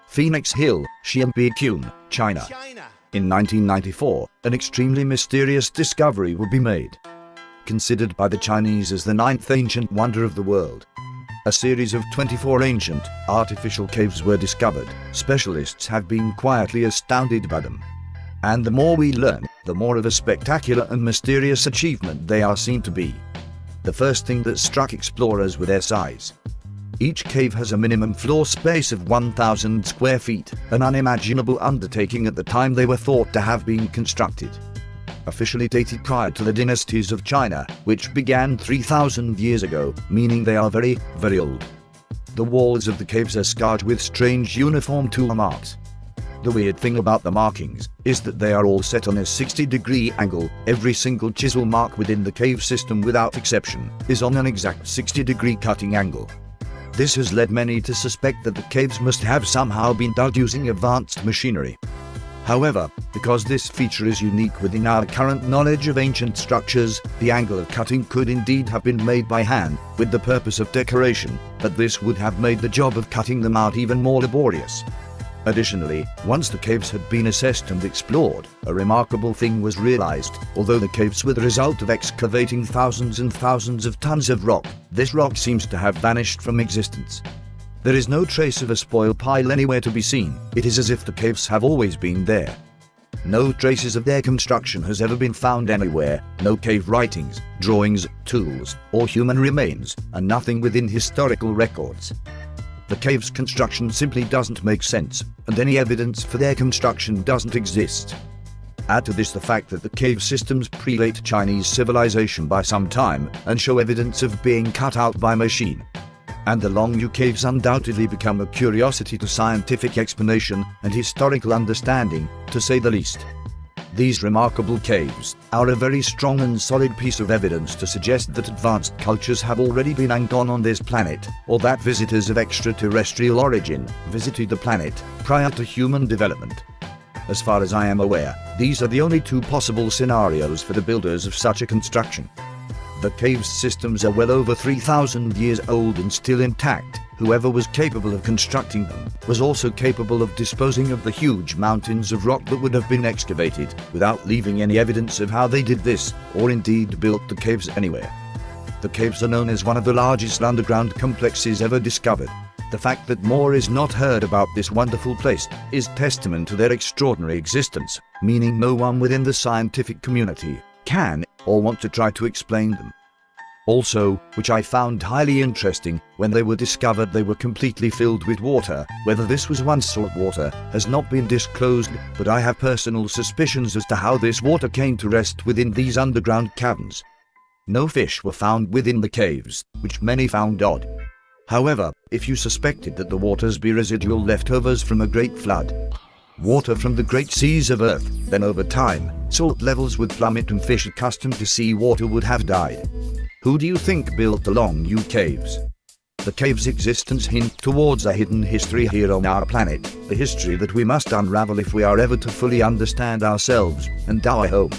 Phoenix Hill, Xianbeiqun, China. In 1994, an extremely mysterious discovery would be made. Considered by the Chinese as the 9th ancient wonder of the world. A series of 24 ancient, artificial caves were discovered. Specialists have been quietly astounded by them. And the more we learn, the more of a spectacular and mysterious achievement they are seen to be. The first thing that struck explorers was their size. Each cave has a minimum floor space of 1,000 square feet, an unimaginable undertaking at the time they were thought to have been constructed. Officially dated prior to the dynasties of China, which began 3,000 years ago, meaning they are very, very old. The walls of the caves are scarred with strange uniform tool marks. The weird thing about the markings is that they are all set on a 60-degree angle. Every single chisel mark within the cave system without exception is on an exact 60-degree cutting angle. This has led many to suspect that the caves must have somehow been dug using advanced machinery. However, because this feature is unique within our current knowledge of ancient structures, the angle of cutting could indeed have been made by hand, with the purpose of decoration, but this would have made the job of cutting them out even more laborious. Additionally, once the caves had been assessed and explored, a remarkable thing was realized. Although the caves were the result of excavating thousands and thousands of tons of rock, this rock seems to have vanished from existence. There is no trace of a spoil pile anywhere to be seen. It is as if the caves have always been there. No traces of their construction has ever been found anywhere, no cave writings, drawings, tools, or human remains, and nothing within historical records. The cave's construction simply doesn't make sense, and any evidence for their construction doesn't exist. Add to this the fact that the cave systems predate Chinese civilization by some time, and show evidence of being cut out by machine. And the Longyou caves undoubtedly become a curiosity to scientific explanation and historical understanding, to say the least. These remarkable caves are a very strong and solid piece of evidence to suggest that advanced cultures have already been and gone on this planet, or that visitors of extraterrestrial origin visited the planet prior to human development. As far as I am aware, these are the only two possible scenarios for the builders of such a construction. The cave systems are well over 3,000 years old and still intact. Whoever was capable of constructing them was also capable of disposing of the huge mountains of rock that would have been excavated, without leaving any evidence of how they did this, or indeed built the caves anywhere. The caves are known as one of the largest underground complexes ever discovered. The fact that more is not heard about this wonderful place is testament to their extraordinary existence, meaning no one within the scientific community can or want to try to explain them. Also, which I found highly interesting, when they were discovered they were completely filled with water. Whether this was once salt water has not been disclosed, but I have personal suspicions as to how this water came to rest within these underground caverns. No fish were found within the caves, which many found odd. However, if you suspected that the waters be residual leftovers from a great flood, water from the great seas of Earth, then over time, salt levels would plummet and fish accustomed to sea water would have died. Who do you think built the Longyou caves? The cave's existence hints towards a hidden history here on our planet, a history that we must unravel if we are ever to fully understand ourselves and our home.